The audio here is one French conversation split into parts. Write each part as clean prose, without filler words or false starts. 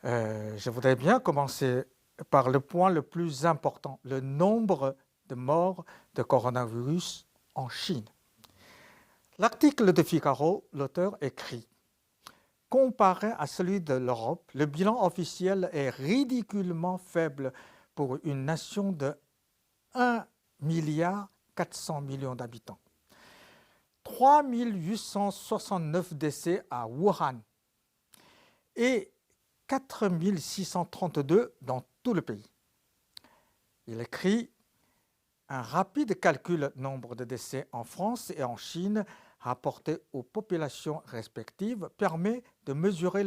Je voudrais bien commencer par le point le plus important, le nombre de morts de coronavirus en Chine. L'article de Figaro, l'auteur écrit: comparé à celui de l'Europe, le bilan officiel est ridiculement faible pour une nation de 1,4 milliard d'habitants. 3869 décès à Wuhan et 4632 dans tout le pays. Il écrit: un rapide calcul nombre de décès en France et en Chine rapporté aux populations respectives permet de mesurer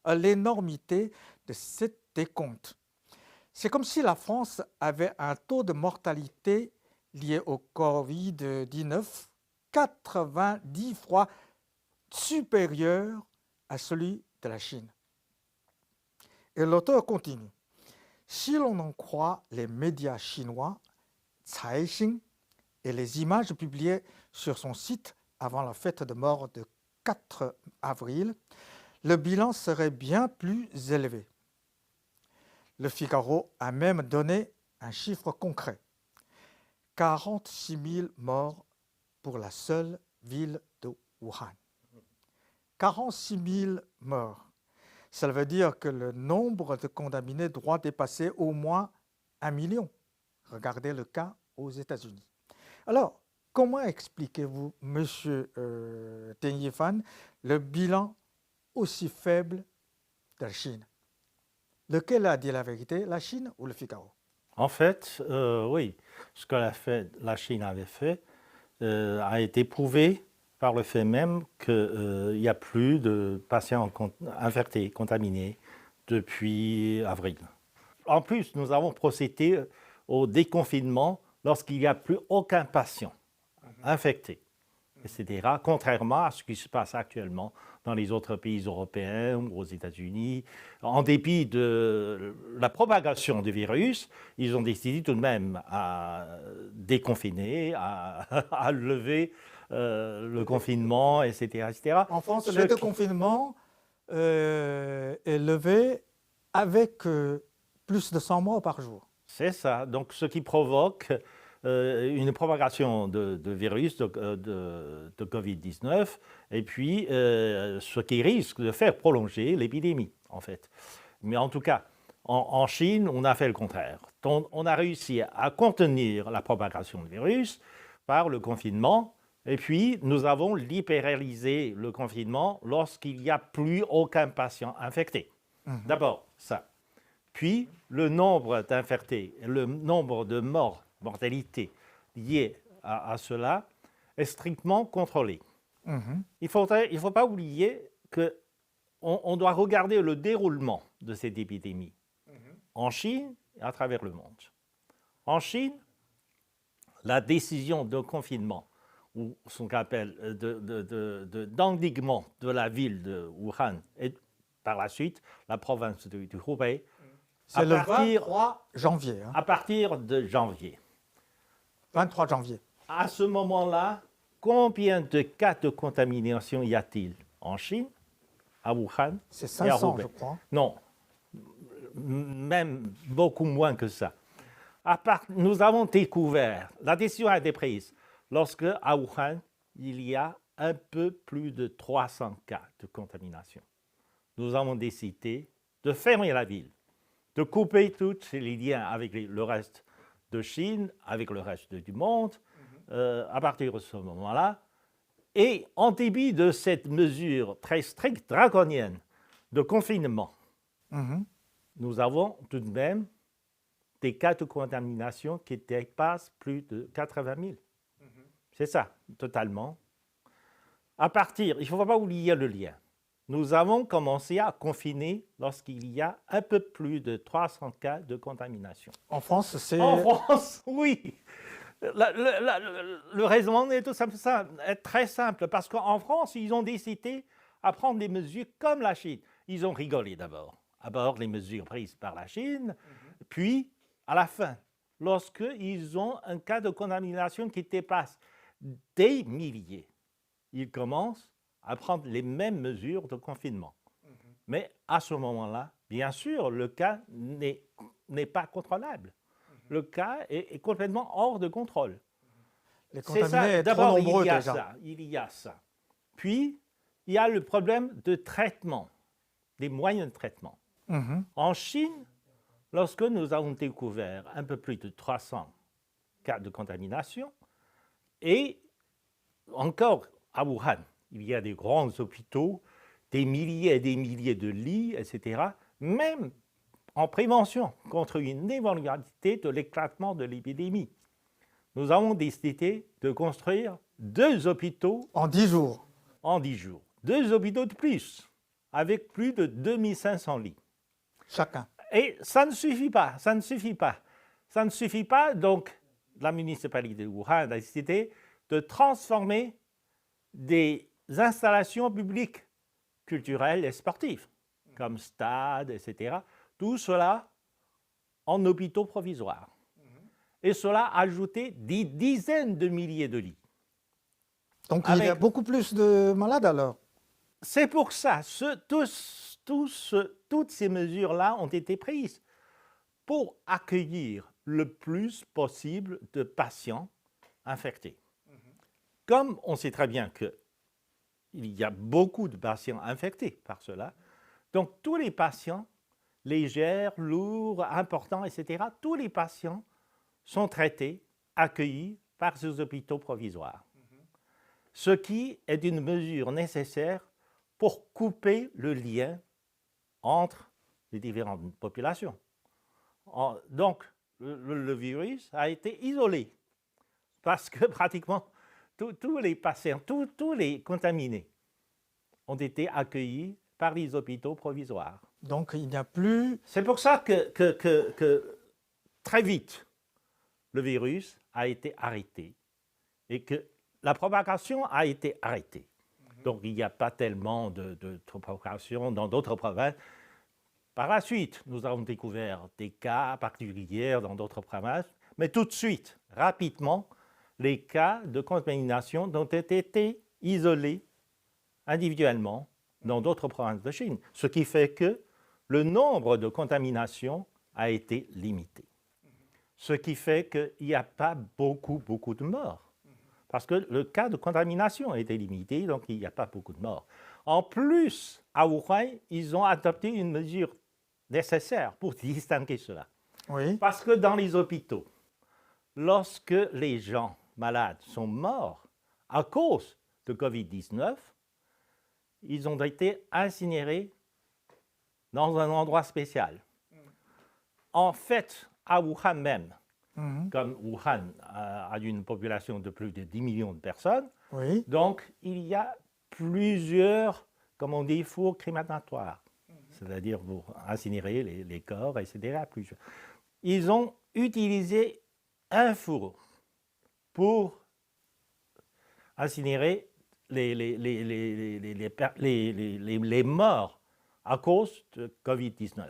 l'énormité de cet décompte. C'est comme si la France avait un taux de mortalité lié au Covid-19 90 fois supérieur à celui de la Chine. Et l'auteur continue: si l'on en croit les médias chinois, Caixin, et les images publiées sur son site avant la fête de mort de 4 avril, le bilan serait bien plus élevé. Le Figaro a même donné un chiffre concret: 46 000 morts pour la seule ville de Wuhan. 46 000 morts. Cela veut dire que le nombre de contaminés doit dépasser au moins 1 million. Regardez le cas aux États-Unis. Alors, comment expliquez-vous, Monsieur Deng Yifan, le bilan aussi faible de la Chine? Lequel a dit la vérité, la Chine ou le Figaro? En fait, oui, ce que la Chine avait fait a été prouvé par le fait même qu'il n'y a plus de patients infectés, contaminés depuis avril. En plus, nous avons procédé au déconfinement lorsqu'il n'y a plus aucun patient infecté, etc., contrairement à ce qui se passe actuellement dans les autres pays européens ou aux États-Unis. En dépit de la propagation du virus, ils ont décidé tout de même à déconfiner, à lever le confinement, etc., etc. En France, le déconfinement est levé avec plus de 100 morts par jour. C'est ça. Donc, ce qui provoque une propagation de virus, de Covid-19, et puis ce qui risque de faire prolonger l'épidémie, en fait. Mais en tout cas, en Chine, on a fait le contraire. On a réussi à contenir la propagation du virus par le confinement, et puis nous avons libéralisé le confinement lorsqu'il n'y a plus aucun patient infecté. D'abord, ça. Puis, le nombre d'infectés, le nombre de morts, mortalité liée à cela est strictement contrôlé. Il ne faut pas oublier qu'on doit regarder le déroulement de cette épidémie en Chine et à travers le monde. En Chine, la décision de confinement, ou ce qu'on appelle d'endiguement de la ville de Wuhan et par la suite la province du Hubei, c'est le 23 janvier. À partir de janvier. 23 janvier. À ce moment-là, combien de cas de contamination y a-t-il en Chine, à Wuhan? C'est 500, je crois. Non, même beaucoup moins que ça. Nous avons découvert, la décision a été prise lorsque à Wuhan, il y a un peu plus de 300 cas de contamination. Nous avons décidé de fermer la ville, de couper tous les liens avec le reste de Chine, avec le reste du monde, à partir de ce moment-là. Et en dépit de cette mesure très stricte, draconienne, de confinement, nous avons tout de même des cas de contamination qui dépassent plus de 80 000. C'est ça, totalement. Il ne faut pas oublier le lien. Nous avons commencé à confiner lorsqu'il y a un peu plus de 300 cas de contamination. En France, c'est... En France, oui. Le raisonnement est tout simple, ça, est très simple, parce qu'en France, ils ont décidé à prendre des mesures comme la Chine. Ils ont rigolé d'abord. D'abord, les mesures prises par la Chine, puis, à la fin, lorsqu'ils ont un cas de contamination qui dépasse des milliers, ils commencent à prendre les mêmes mesures de confinement. Mais à ce moment-là, bien sûr, le cas n'est pas contrôlable. Le cas est complètement hors de contrôle. Les C'est contaminés ça. sont trop D'abord, nombreux il y a déjà. ça. Il y a ça. Puis, il y a le problème de traitement, des moyens de traitement. Mhm. En Chine, lorsque nous avons découvert un peu plus de 300 cas de contamination, et encore à Wuhan, il y a des grands hôpitaux, des milliers et des milliers de lits, etc., même en prévention contre une éventualité de l'éclatement de l'épidémie. Nous avons décidé de construire 2 hôpitaux En 10 jours. en 10 jours. 2 hôpitaux de plus, avec plus de 2500 lits. Chacun. Et ça ne suffit pas, ça ne suffit pas. Ça ne suffit pas, donc la municipalité de Wuhan a décidé de transformer des installations publiques, culturelles et sportives, comme stades, etc., tout cela en hôpitaux provisoires. Et cela a ajouté des dizaines de milliers de lits. Donc il y a beaucoup plus de malades alors. C'est pour ça, toutes ces mesures-là ont été prises pour accueillir le plus possible de patients infectés. Comme on sait très bien qu'il y a beaucoup de patients infectés par cela, donc tous les patients, légers, lourds, importants, etc., tous les patients sont traités, accueillis par ces hôpitaux provisoires. Ce qui est une mesure nécessaire pour couper le lien entre les différentes populations. Donc, le virus a été isolé parce que pratiquement tous les patients, tous les contaminés ont été accueillis par les hôpitaux provisoires. Donc il n'y a plus... C'est pour ça que très vite, le virus a été arrêté et que la propagation a été arrêtée. Donc il n'y a pas tellement de propagation dans d'autres provinces. Par la suite, nous avons découvert des cas particuliers dans d'autres provinces, mais tout de suite, rapidement, les cas de contamination ont été isolés individuellement dans d'autres provinces de Chine, ce qui fait que le nombre de contaminations a été limité. Ce qui fait qu'il n'y a pas beaucoup de morts. Parce que le cas de contamination a été limité, donc il n'y a pas beaucoup de morts. En plus, à Wuhan, ils ont adopté une mesure nécessaire pour distinguer cela. Oui. Parce que dans les hôpitaux, lorsque les gens malades sont morts à cause de Covid-19, ils ont été incinérés dans un endroit spécial. En fait, à Wuhan même, comme Wuhan a une population de plus de 10 millions de personnes, Oui. donc il y a plusieurs, comme on dit, fours crématoires, c'est-à-dire pour incinérer les corps, etc. Ils ont utilisé un four pour incinérer les morts à cause de Covid-19.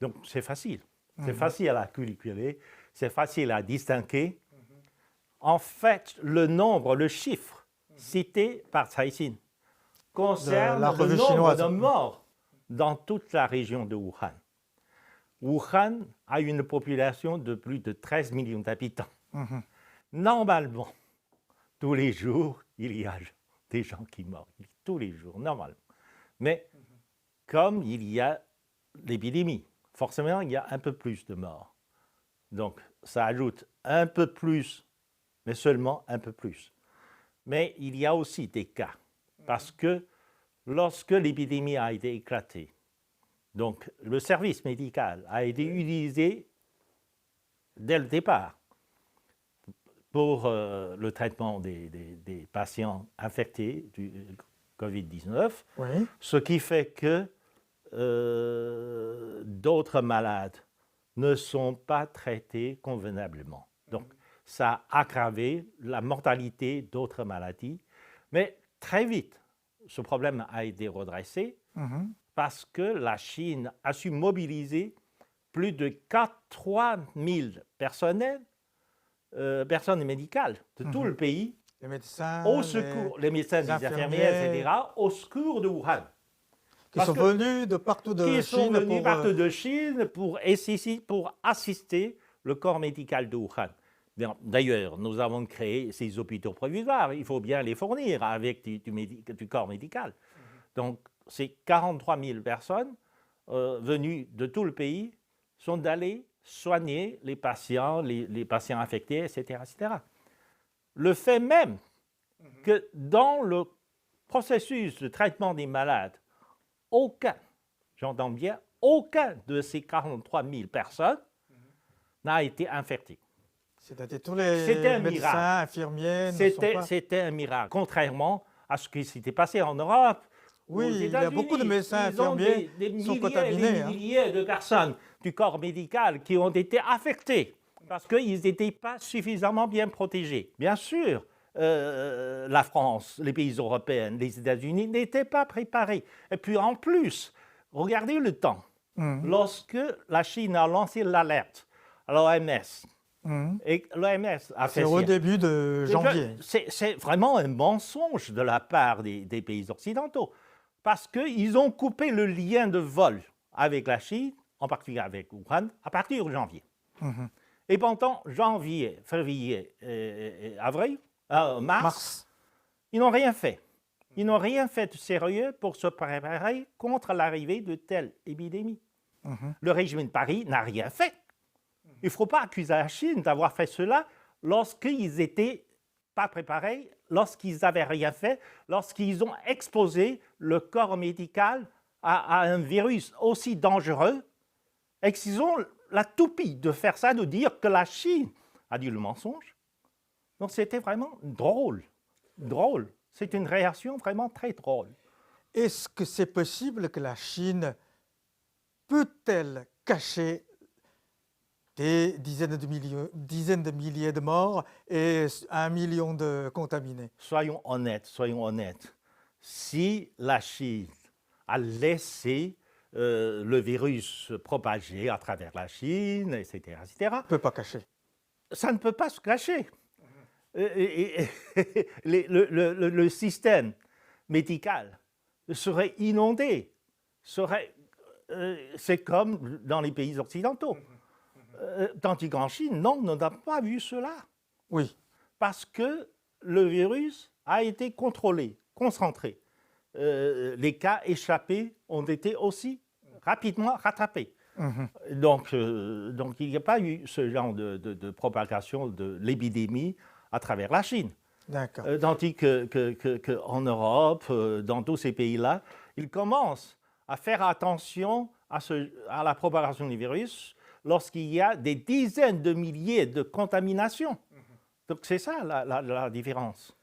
Donc c'est facile. C'est facile à calculer, c'est facile à distinguer. En fait, le chiffre cité par Caixin concerne le nombre de morts dans toute la région de Wuhan. Wuhan a une population de plus de 13 millions d'habitants. Normalement, tous les jours, il y a des gens qui meurent. Tous les jours, normalement. Mais comme il y a l'épidémie, forcément, il y a un peu plus de morts. Donc, ça ajoute un peu plus, mais seulement un peu plus. Mais il y a aussi des cas, parce que lorsque l'épidémie a été éclatée, donc le service médical a été utilisé dès le départ pour le traitement des patients infectés du Covid-19, Oui. ce qui fait que d'autres malades ne sont pas traités convenablement. Donc, ça a aggravé la mortalité d'autres maladies. Mais très vite, ce problème a été redressé parce que la Chine a su mobiliser plus de 3 000 personnels, personnes médicales de tout le pays, Les médecins, au secours, les médecins, les infirmières, etc., au secours de Wuhan. Qui sont venus de partout de qui Chine. sont venus partout de Chine pour assister le corps médical de Wuhan. D'ailleurs, nous avons créé ces hôpitaux provisoires. Il faut bien les fournir avec du corps médical. Donc, ces 43 000 personnes venues de tout le pays sont allées soigner les patients infectés, etc., etc. Le fait même que dans le processus de traitement des malades, j'entends bien, aucun de ces 43 000 personnes n'a été infecté. C'est-à-dire tous les médecins, infirmiers ne sont pas... C'était un miracle, contrairement à ce qui s'était passé en Europe. Oui, il y a beaucoup de médecins infirmiers qui sont contaminés. Des milliers de personnes du corps médical qui ont été affectées parce qu'ils n'étaient pas suffisamment bien protégés. Bien sûr, la France, les pays européens, les États-Unis n'étaient pas préparés. Et puis en plus, regardez le temps. Lorsque la Chine a lancé l'alerte à l'OMS, et l'OMS a fait... C'est au début de janvier. C'est vraiment un mensonge de la part des pays occidentaux, parce qu'ils ont coupé le lien de vol avec la Chine, en particulier avec Wuhan, à partir de janvier. Et pendant janvier, février, avril, mars, ils n'ont rien fait. Ils n'ont rien fait de sérieux pour se préparer contre l'arrivée de telle épidémie. Le régime de Paris n'a rien fait. Il ne faut pas accuser la Chine d'avoir fait cela lorsqu'ils n'étaient pas préparés, lorsqu'ils n'avaient rien fait, lorsqu'ils ont exposé le corps médical à un virus aussi dangereux et qu'ils ont la toupie de faire ça, de dire que la Chine a dit le mensonge. Donc c'était vraiment drôle. C'est une réaction vraiment très drôle. Est-ce que c'est possible que la Chine peut-elle cacher des dizaines de milliers de morts et 1 million de contaminés? Soyons honnêtes. Si la Chine a laissé le virus se propager à travers la Chine, etc., On ne peut pas cacher. Ça ne peut pas se cacher. Le système médical serait inondé. C'est comme dans les pays occidentaux. Tandis qu'en Chine, non, on n'a pas vu cela. Oui. Parce que le virus a été contrôlé, concentré. Les cas échappés ont été aussi rapidement rattrapés. Donc, il n'y a pas eu ce genre de propagation de l'épidémie à travers la Chine. D'accord. Tandis qu'en Europe, dans tous ces pays-là, ils commencent à faire attention à la propagation du virus lorsqu'il y a des dizaines de milliers de contaminations. Donc c'est ça la différence.